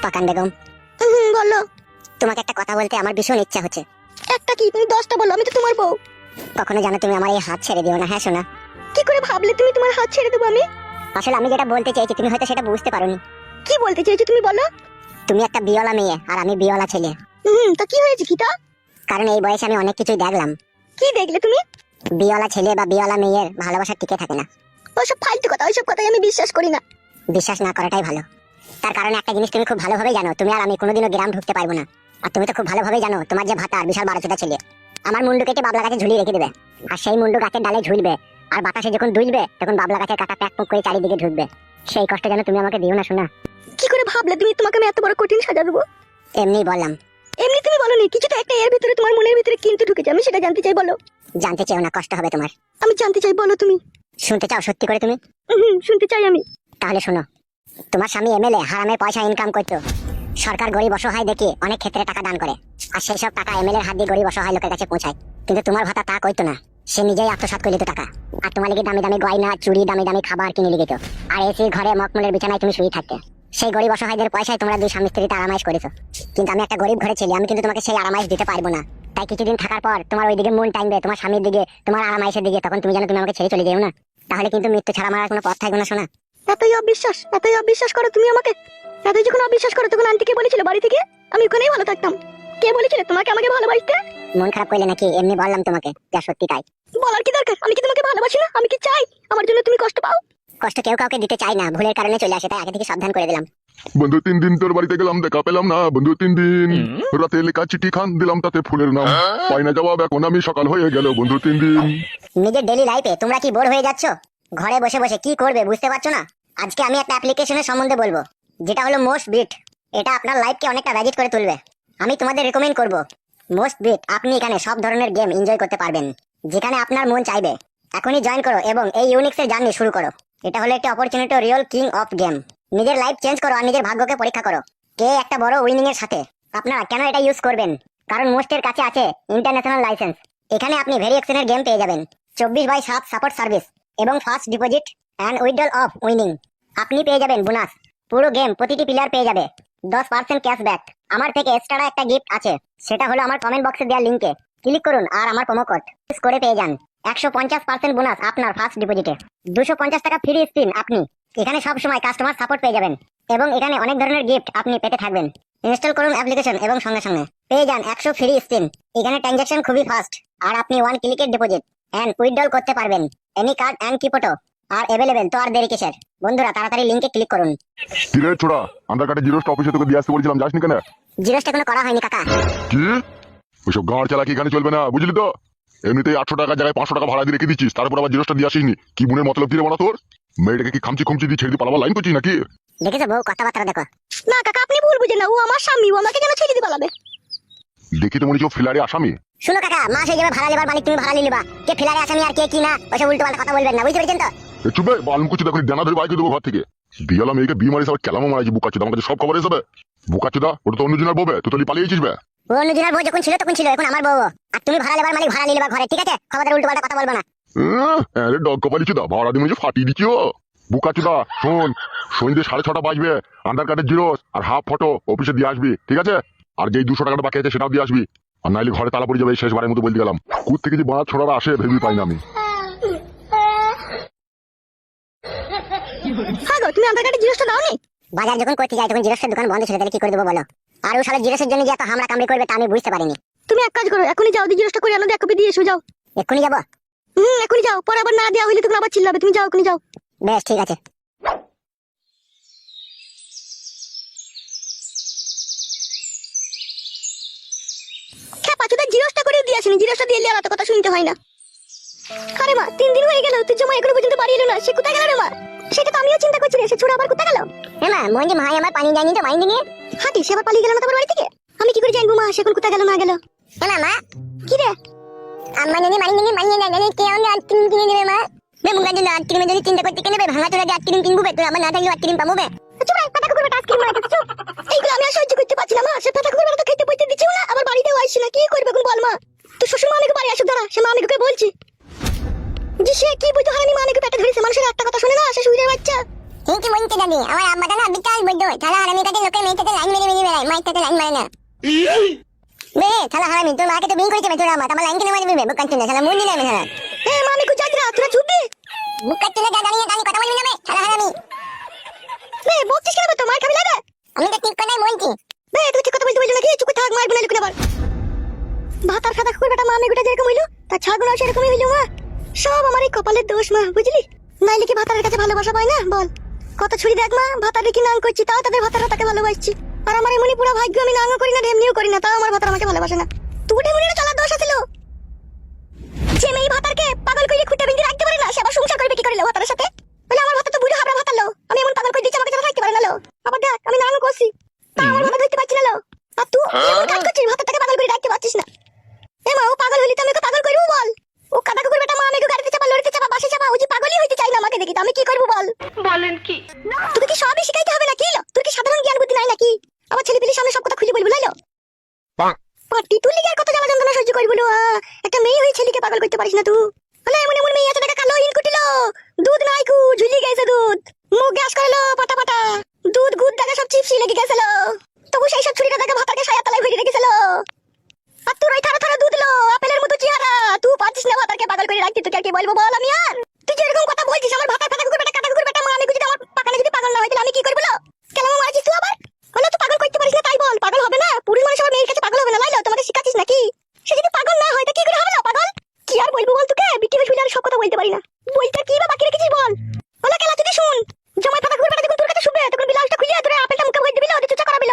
পাকান বেগম, বলো। তোমাকে একটা কথা বলতে আমার ভীষণ ইচ্ছা হচ্ছে। একটা কি? তুমি 10টা বলো, আমি তো তোমার বউ। কখনো জানো তুমি আমার এই হাত ছেড়ে দিও না, হ্যাঁ সোনা? কি করে ভাবলে তুমি তোমার হাত ছেড়ে দেবো আমি? আসলে আমি যেটা বলতে চাইছি তুমি হয়তো সেটা বুঝতে পারোনি। কি বলতে চাইছো তুমি বলো। তুমি একটা বিয়লা মেয়ে আর আমি বিয়লা ছেলে। তা কি হয়েছে কি তা? কারণ এই বয়সে আমি অনেক কিছুই দেখলাম। কি দেখলে তুমি? বিয়লা ছেলে বা বিয়লা মেয়ের ভালোবাসা টিকে থাকে না। ওসব ফালতু কথা, ওইসব কথাই আমি বিশ্বাস করি না। বিশ্বাস না করাটাই ভালো। তার কারণে একটা জিনিস তুমি খুব ভালোভাবেই জানো, তুমি আর আমি কোনোদিনও গ্রাম ঢুকতে পারবো না। আর তুমি তো খুব ভালোভাবেই জানো তোমার যে ভাতা বিশাল 12টা ছেলে আমার মুন্ডু কেটে বাবলা গাছে ঝুলিয়ে রেখে দেবে। আর সেই মুন্ডু গাছের ডালে ঝুলবে, আর বাতাসে যখন দুলবে তখন বাবলা গাছের কাটা প্যাক পুক করে চারিদিকে ঢুকবে। সেই কষ্ট যেন তুমি আমাকে দিও না শোনা। কি করে ভাবলে তুমি তোমাকে আমি এত বড় কঠিন সাজা দেবো? এমনিই বললাম। এমনি তুমি বলোনি, কিছু তো একটা এর ভিতরে তোমার মনের ভিতরে কিন্তু ঢুকেছে, আমি সেটা জানতে চাই, বলো। জানতে চাও না, কষ্ট হবে তোমার। আমি জানতে চাই, বলো তুমি। শুনতে চাও সত্যি করে তুমি? শুনতে চাই আমি। তাহলে শোনো, তোমার স্বামী এমএলএ হারামের পয়সা ইনকাম করতো। সরকার গরিব অসহায় দেখে অনেক ক্ষেত্রে টাকা দান করে, আর সেই সব টাকা এমএলএ এর হাত দিয়ে গরিব অসহায় লোকের কাছে পৌঁছায়। কিন্তু তোমার ভাতা তা করতো না, সে নিজেই আত্মসাৎ করে দিত টাকা। আর তোমার লিগে দামি দামি গয়না চুড়ি দামি দামি খাবার কিনে লিখিত, আর এসির ঘরে মকমলের বিছানায় তুমি শুয়ে থাকতে। সেই গরিব অসহায়দের পয়সায় তোমরা দুই স্বামী স্ত্রীতে আরামাইশ করেছো। কিন্তু আমি একটা গরিব ঘরে ছেলে, আমি কিন্তু তোমাকে সেই আরামাইশ দিতে পারবো না। তাই কিছুদিন থাকার পর তোমার ওইদিকে মন টাইমবে তোমার স্বামীর দিকে, তোমার আরামাইশের দিকে, তখন তুমি জানো তুমি আমাকে ছেড়ে চলে যেও না। তাহলে কিন্তু মৃত্যু ছাড়া আমার আর কোনো পথ থাকবে না শোনা। এতই অবিশ্বাস করো তুমি আমাকে। এতই যখন অবিশ্বাস করো তখন আন্টি কে বলেছিল বাড়ি থেকে আমি ওখানেই ভালো থাকতাম? কে বলেছিল তোমাকে আমাকে ভালোবাসতে? মন খারাপ করলে নাকি? এমনি বললাম তোমাকে, যা সত্যি তাই। বলার কি দরকার? আমি কি তোমাকে ভালোবাসি না? আমি কি চাই আমার জন্য তুমি কষ্ট পাও? কষ্ট কেউ কাউকে দিতে চায় না, ভুলের কারণে চলে আসে, তাই আগে থেকে সাবধান করে দিলাম। বন্ধু 3 দিন তোর বাড়িতে গেলাম, দেখা পেলাম না। বন্ধু 3 দিন রাতে লেখা চিঠি খান দিলাম, তাতে ফুলের নাম পাই না জবাব। এখন আমি সকাল হয়ে গেল বন্ধু 3 দিন। নিজের ডেইলি লাইফে তোমরা কি বোর হয়ে যাচ্ছ? ঘরে বসে বসে কি করবে বুঝতে পারছো না? আজকে আমি একটা অ্যাপ্লিকেশনের সম্বন্ধে বলবো, যেটা হলো মোস্ট বিট। এটা আপনার লাইফকে অনেকটা ভ্যাজিট করে তুলবে। আমি তোমাদের রেকমেন্ড করব মোস্ট বিট। আপনি এখানে সব ধরনের গেম এনজয় করতে পারবেন, যেখানে আপনার মন চাইবে। এখনই জয়েন করো এবং এই ইউনিক্সের জার্নি শুরু করো। এটা হলো একটা opportunity, real king of game. নিজের লাইফ চেঞ্জ করো আর নিজের ভাগ্যকে পরীক্ষা করো কে একটা বড় উইনিং এর সাথে। আপনারা কেন এটা ইউজ করবেন? কারণ মোস্টের কাছে আছে ইন্টারন্যাশনাল লাইসেন্স। এখানে আপনি ভেরিয়েশনের গেম পেয়ে যাবেন, 24/7 সাপোর্ট সার্ভিস এবং fast deposit and withdrawal of winning. আপনি পেয়ে যাবেন বোনাস। পুরো গেম প্রতিটি প্লেয়ার পেয়ে যাবে 10% ক্যাশব্যাক। আমার থেকে এক্সট্রা একটা গিফট আছে, সেটা হলো আমার কমেন্ট বক্সে দেওয়া লিংকে ক্লিক করুন আর আমার প্রোমো কোড ইউজ করে পেয়ে যান 150% বোনাস আপনার ফার্স্ট ডিপোজিটে। 250 টাকা ফ্রি স্পিন আপনি। এখানে সব সময় কাস্টমার সাপোর্ট পেয়ে যাবেন এবং এখানে অনেক ধরনের গিফট আপনি পেতে থাকবেন। ইনস্টল করুন অ্যাপ্লিকেশন এবং সঙ্গে সঙ্গে পেয়ে যান 100 ফ্রি স্পিন। এখানে ট্রানজাকশন খুবই ফাস্ট আর আপনি 1 ক্লিকের ডিপোজিট এন্ড উইথড্রল করতে পারবেন এনি কার্ড এন্ড কিপটো আর अवेलेबल। তো আর দেরি কিসের বন্ধুরা, তাড়াতাড়ি লিংকে ক্লিক করুন। কিরে ছোড়া, আধার কার্ডের জিরোসটা অফিসে তোকে দিয়ে আসতে বলেছিলাম, যাসনি কেন? জিরোসটা কোনো করা হয়নি কাকা। কি ওইসব গাঁড় চালাকি এখানে চলবে না, বুঝলি তো? এমনিতেই 800 টাকার জায়গায় 500 টাকা ভাড়া দিয়ে রেখে দিচ্ছিস, তারপর আবার জিরোসটা দিয়ে আসিসনি। কি মনের মতলব কি রে বড়া তোর? মেয়েটাকে কি খামচি খুমচি দিয়ে ছেড়ে দিয়ে পালাবার লাইন করছিস নাকি? দেখেছো বউ, কথাবার্তা দেখো। না কাকা, আপনি ভুল বুঝেন না, ও আমার স্বামী, ও আমাকে কেন ছেড়ে দিয়ে পালাবে? দেখি তো মনে হচ্ছে ফিলারে আসামি। শুনো কাকা, মাস হয়ে যাবে ভাড়া লেবার মালিক, তুমি ভাড়া নিবা। কে ফিলারে আসামি আর কে কি না, ওইসব উল্টো পাল্টা কথা বলবেন না, বুঝতে পেরেছেন তো? চুপে বালুম কুচি, দেখুন ডানা ধরে বাইকে দেবো ঘর থেকে। বিয়ালা মেয়েকে বিয়ে মারিস, আবার কেলামো মারাইছি। বুকাচুদা, আমার কাছে সব খবর এসবে। বুকাচুদা, ওটা তো অন্যজনের বউবে, তুই তো পালিয়েছিস বে। ও অন্যজনের বউ যখন ছিল তখন ছিল, এখন আমার বউ। আর তুমি ভাড়া লেবার মালিক, ভাড়া নিবা ঘরে, ঠিক আছে? খবরদার উল্টো পাল্টা কথা বলবো না। আরে ডগ কপালি চুদা, ভাড়া দিয়ে মনে ফাটিয়ে দিচ্ছি। ও বুকাচুদা শোন, সন্ধ্যে 6:30 বাজবে, আধার কার্ডের জিরোস আর হাফ ফটো অফিসে দিয়ে আসবি, ঠিক আছে? আর যেই 200 টাকাটা বাকি আছে সেটাও দিয়ে আসবি। আর নাইলে ঘরে তালা পড়ে যাবে। এই শেষবারের মতো বলতে গেলাম, কুত থেকে যে বাড়া ছোড়ারা আসে ভেবে পাই না আমি। হ্যাঁ গো, তুমি আধার কার্ডের জিনিসটা দাওনি? বাজার যখন করতে যাই তখন জিরোসের দোকান বন্ধ ছিল, তাহলে কি করে দেবো বলো? আর ও শালা জিরোসের জন্য যে এত হামলা কামড়ি করবে তা আমি বুঝতে পারিনি। তুমি এক কাজ করো, এখনই যাও, দিয়ে জিনিসটা করে আনো, দিয়ে কপি দিয়ে এসো, যাও। এক্ষুনি যাবো? এখনই যাও, পরে আবার না দেওয়া হইলে তুমি আবার চিল্লাবে। তুমি যাও, এখনই যাও। বেশ ঠিক আছে। পাঁচুদা জিরোসটা করে দিয়ে আসেনি, জিরোসটা দিয়ে এত কথা শুনতে হয় না। আরে মা, 3 দিন হয়ে গেল, তুই জমা এখনো পর্যন্ত বাড়ি এলো না, সে কোথায় গেল রে মা? সেটা তো আমিও চিন্তা করছি রে, সে ছোড়া আবার কোথায় গেল? হ্যাঁ মা, মঞ্জি ভাই আমার পানি যায়নি তো মাইন্ড নিয়ে। হাঁটি, সে আবার পালিয়ে গেল না তোমার বাড়ি থেকে? আমি কি করে জানবো মা সে এখন কোথায় গেল না গেল? হ্যাঁ মা। কি রে? আমার জানি মাইন্ড নিয়ে মাইন্ড না কে আমি আইসক্রিম কিনে দেবে মা। বে মুগার জন্য আইসক্রিমের জন্য চিন্তা করতে কেন বে? ভাঙা চোরা দিয়ে আইসক্রিম কিনবো বে, তুই আমার না থাকলে আইসক্রিম পাবো বে? চুপ রে, পাটা কুকুর আইসক্রিম মারা দিচ্ছ। এইগুলো আমি আর সহ্য করতে পারছি না মা। সে পাটা কুকুর তো খেতে বইতে দিচ্ছিও না, আবার বাড়িতেও আইছি না, কি করবে এখন বল মা? তো শ্বশুর মা আমাকে বাড়ি আসুক, দাঁড়া, সে মা আমাকে বলছি যে সে কি বইতো হারানি মা আমাকে পেটে ধরেছে। মানুষের একটা কথা শুনে না, সে শুয়ে বাচ্চা। ঠিকই বলতে দাদি, আমার আব্বাটা না বিশাল বৈদ্য, থালা হারামি কাছে লোকের মেয়ের সাথে লাইন মেরে মেরে বেড়ায়, মায়ের সাথে লাইন মারে না। বে থালা হারামি, তোর মাকে তো বিয়ে করেছে তোর আমার, আমার লাইন কেন মারি দিবে? বুক কাটছে না, থালা মন দিলে আমি থালা। মা আমি কই যাচ্ছি না, তোরা চুপ দে। বুক কাটছে না, দাঁড়িয়ে দাঁড়িয়ে কথা বলবি না বে, থালা হারামি। বকছিস কেন তো মার খাবি না? আমি তো ঠিক কথাই বলছি। তুই ঠিক কথা বলতে বললি নাকি? চুপ থাক, মার বুনালি করে আবার। ভাতার খাতা কুকুর বেটা মা আমি গোটা যেরকম হইলো, তার ছাগল সেরকমই হইলো মা। সব আমার এই কপালের দোষ মা, বুঝলি? নাইলে কি ভাতারের কাছে ভালোবাসা পাই না বল? কত ছুরি দেখ মা, ভাতারে কি নাং করছি তাও তাদের ভাতারা তাকে ভালোবাসছি। আর আমার এমনি পুরো ভাগ্য, আমি নাংও করি না ঢেমনিও করি না, তাও আমার ভাতার আমাকে ভালোবাসে না। তুই ঢেমনির চলার দোষ আছিল। যে মেয়ে ভাতারকে পাগল করে খুঁটে বিন্দু রাখতে পারে না, সে আবার সংসার করবে কি করে ভাতারের সাথে? বলে আমার ভাতা তো বুড়ো হাবড়া ভাতার লো, আমি এমন পাগল করে দিচ্ছি আমাকে যারা থাকতে পারে না লো। আবার দেখ আমি নাংও করছি, তাও আমার ভাতা ধরতে পারছি না লো। আর তুই এমন কাজ করছিস, ভাতারটাকে পাগল করে রাখতে পারছিস না। মা ও পাগল হইলি তো আমি ওকে পাগল করবো বল? ও কাদা কুকুর বেটা মা, আমি ওকে গাড়িতে চাপা, লরিতে চাপা, বাসে চাপা, ও যে পাগলই হইতে চাই না আমাকে দেখি, তো আমি কি করবো বল? বলেন কি? তোকে কি সবই শিখাইতে হবে নাকি? তোর কি সাধারণ জ্ঞান বুদ্ধি নাই নাকি? আমার ছেলে পিলের সামনে সব কথা খুলে বলবো লাইলো? পাটি তুই লিগে আর কত জ্বালা যন্ত্রণা সহ্য করবি? একটা মেয়ে হয়ে ছেলেকে পাগল করতে পারিস না তুই? বলে এমন এমন মেয়ে আছে দেখা কালো হিন কুটিলো, দুধ নাই কু ঝুলি গেছে, দুধ মুখ গ্যাস করলো পাটা পাটা, দুধ গুড় দেখা সব চিপসি লেগে গেছিল, তবু সেই সব ছুরিটা দেখে ভাতাকে সায়া তলায় ভরে রেখেছিল। আর তোর ওই থারা থারা দুধ লো, আপেলের মতো চেহারা, তুই পারছিস না ভাতাকে পাগল করে রাখতে, তোকে আর কি বলবো বল আমি আর? তুই যেরকম কথা বলছিস আমার ভাতা ফাটা কুকুর বেটা কাটা কুকুর বেটা মা, আমি যদি আমার পাকানে যদি পাগল না হয় তাহলে আমি কি করবো? কেন মারছিস তুই আবার? বলে তুই পাগল করতে পারিস না তাই বল, পাগল হবে না? পুরুষ মানুষ আবার মেয়ের কাছে পাগল হবে না লাইলো? তোমাকে শিখাচ্ছিস নাকি? সে যদি পাগল না হয় তা কি করে হবে না পাগল? কি আর বলবো বল তোকে, বিটি হয়ে শুলে আর সব কথা বলতে পারি না। বলতে কি বা বাকি রেখেছিস বল? বলে কেলা যদি শুন, জামাই ফাটা কুকুর বেটা যখন তোর কাছে শুবে তখন বিলাসটা খুলিয়া তোরে আপেলটা মুখে ভরে দিবি, ওদের চুচা করাবি।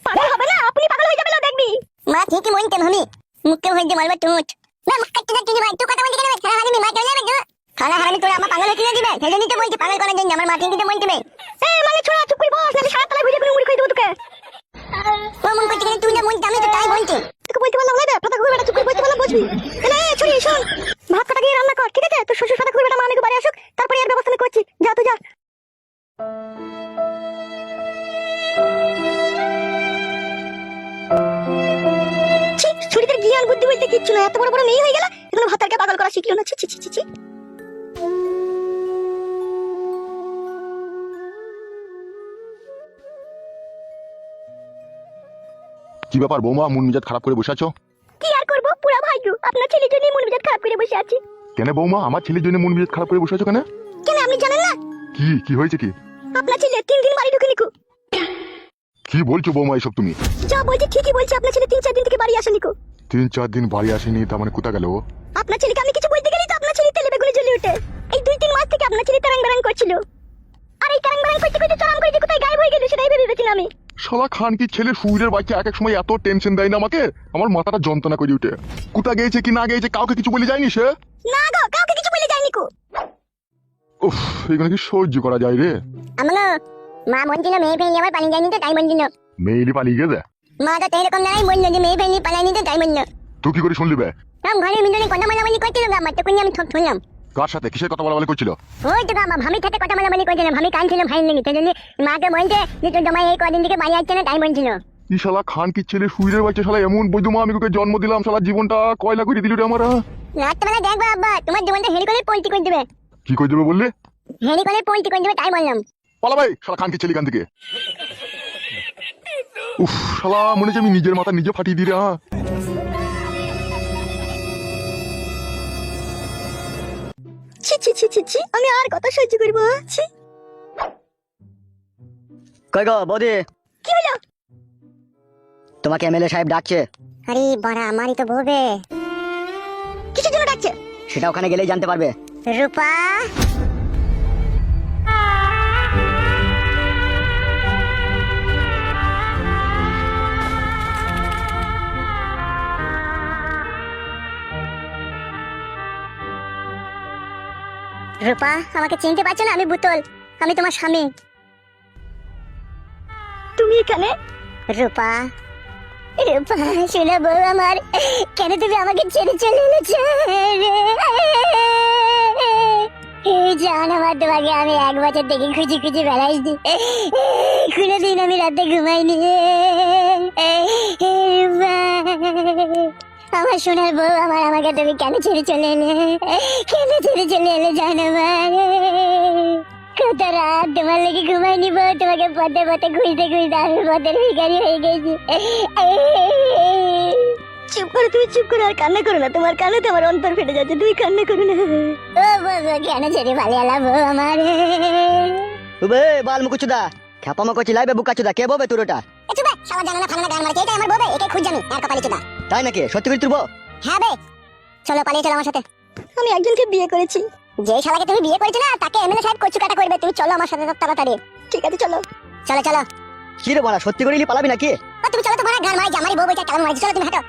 পাগল হবে না, আপনি পাগল হয়ে যাবে দেখবি। মা ঠিকই বলতেন, আমি মুখে হইতে বলবো টুট না, মুখ কাটতে যাচ্ছি ভাই, তুই কথা বলতে কেন? থালা হারামি মা চলে যাবে তো, থালা হারামি তোরা আমার পাগল হতে দিবে, সেই জন্যই তো বলছি পাগল করার জন্য, আমার মা ঠিকই বলতে বে। মানে ছোড়া চুপ করে বস, নালে সারা তলায় ভরে করে মুড়ি খাই দেবো তোকে। ও মন করতে গেলে তুই না বলতে, আমি তো তাই বলছি। তোকে বলতে পারলাম না, ফাটা কুকুর বেটা চুপ করে বলতে পারলাম বুঝবি? ছুরি শোন, ভাত কাটা গিয়ে রান্না কর, ঠিক আছে? তোর শ্বশুর ফাটা কুকুর বেটা মা আমি বাড়ি আসুক, তারপরে এর ব্যবস্থা আমি করছি। যা তুই যা। ছুরিদের জ্ঞান বুদ্ধি বলতে কিচ্ছু না, এত বড় বড় মেয়ে হয়ে গেল এখন ভাতারকে পাগল করা শিখলো না। ছি ছি ছি ছি। কি ব্যাপার বৌমা, মন মেজাজ খারাপ করে বসে আছো? কি আর করবো, পুরা ভাগ্য আপনার ছেলের জন্য মন মেজাজ খারাপ করে বসে আছি। কেন বৌমা, আমার ছেলের জন্য মন মেজাজ খারাপ করে বসে আছো কেন? কেন আপনি জানেন না? কি কি হয়েছে কি? আপনার ছেলে 3 দিন বাড়ি ঢুকে নিকো। কি বলছো বৌমা এসব তুমি? যা বলছি ঠিকই বলছি, আপনার ছেলে 3-4 দিন থেকে বাড়ি আসেনি কো। 3-4 দিন বাড়ি আসেনি, তার মানে কোথা গেল ও? আপনার ছেলেকে আমি কিছু বলতে গেলেই তো আপনার ছেলে তেলে বেগুনে জ্বলে ওঠে। এই 2-3 মাস থেকে আপনার ছেলে তারাং বারাং করছিল, আর এই তারাং বারাং করতে করতে চরম করে যে কোথায় গায়েব হয়ে গেল সেটাই ভেবে পেয়েছিলাম আমি। শালা খান কি ছেলে, সুইরের বাচ্চা এক এক সময় এত টেনশন দেয় না আমাকে, আমার মাথাটা যন্ত্রণা করে উঠে। কোথা গেছে কি না গেছে কাউকে কিছু বলে যায়নি সে? না গো, কাউকে কিছু বলে যায়নি কো। উফ, এখানে কি সহ্য করা যায় রে? আমাকে মা বলছিল মেয়ে ফেলে আবার পানি যায়নি তো তাই বলছিল। মেয়েলি পালিয়ে গেছে? মা তো এরকম দাঁড়াই বললো যে মেয়ে ফেলে পালায়নি তো তাই বললো। তুই কি করে শুনলি বে? তাম ঘরের ভিতরে কথা বলাবলি করছিল, আমার তখন আমি সব শুনলাম। কার সাথে কিসের কথা বলা বলি করছিল? ওই তো আমার ভামির সাথে কথা বলাবলি করছিল, ভামি কান ছিল ভাই লেগে, সেই জন্য মাকে বলছে যে তোর জামাই এই কদিন থেকে বাড়ি আসছে না তাই বলছিল। কি শালা খান কি ছেলে, সুইরের বাচ্চা শালা এমন বৈধমা, আমি ওকে জন্ম দিলাম, শালা জীবনটা কয়লা করে দিল রে আমার। রাত্রেবেলা দেখবো আব্বা তোমার জীবনটা হেলি করে পল্টি করে দেবে। কি করে দেবে বললে? হেলি করে পল্টি করে দেবে তাই বললাম। পালা ভাই, শালা খান কি ছেলে কান থেকে। উফ, শালা মনে হচ্ছে আমি নিজের মাথা নিজে ফাটিয়ে দিই রে। ছি ছি ছি ছি ছি, আমি আর কত সহ্য করব? ছি। কই গো বৌদি, কি হলো? তোমাকে এমএলএ সাহেব ডাকছে। আরে বড়া আমারই তো বউবে। কিসের জন্য ডাকছে? সেটা ওখানে গেলেই জানতে পারবে। রূপা রূপা, আমাকে চিনতে পারছো না? আমি বুতল, আমি তোমার স্বামী। তুমি এখানে? রূপা রূপা শোনা বউ আমার, কেন তুমি আমাকে ছেড়ে চলে এলেছো জান? আমার তোমাকে আমি 1 বছর থেকে খুঁজে খুঁজে বেড়াইছি, কোনোদিন আমি রাতে ঘুমাইনি। রূপা আমার সোনার বউ আমার, আমাকে তুমি কেন ছেড়ে চলে এলে? কেন ছেড়ে চলে এলে জান আমার? কত রাত তোমার লেগে ঘুমাই নিব, তোমাকে পথে পথে খুঁজতে খুঁজতে আমি পথের ভিখারি হয়ে গেছি। চুপ করো, তুমি চুপ করো, আর কান্না করো না, তোমার কান্নাতে আমার অন্তর ফেটে যাচ্ছে, তুমি কান্না করো না। ও বউ কেন ছেড়ে পালিয়ে এলা বউ আমার? বে বাল মুকুচুদা, খ্যাপামা করছি লাইবে বুকাচুদা, কে ববে তোর ওটা? এ চুপ বে, শালা জানা না ফানা না গান মারছে, এটা আমার বউ বে, একে খুঁজ জানি আর কপালি চুদা। তাই নাকি? সত্যি করে তুলবো? হ্যাঁ বে, চলো পালিয়ে চলো আমার সাথে। আমি একজনকে বিয়ে করেছি। যে শালাকে তুমি বিয়ে করেছো না তাকে এমএলএ সাহেব কচু কাটা করবে, তুমি চলো আমার সাথে তাড়াতাড়ি। ঠিক আছে চলো। চলো চলো। কি রে বাড়া, সত্যি করে পালাবি নাকি? ও তুমি চলো তো বড় গান মারি, জামারি বউ বইটা কেমন মারছি, চলো তুমি হাঁটো।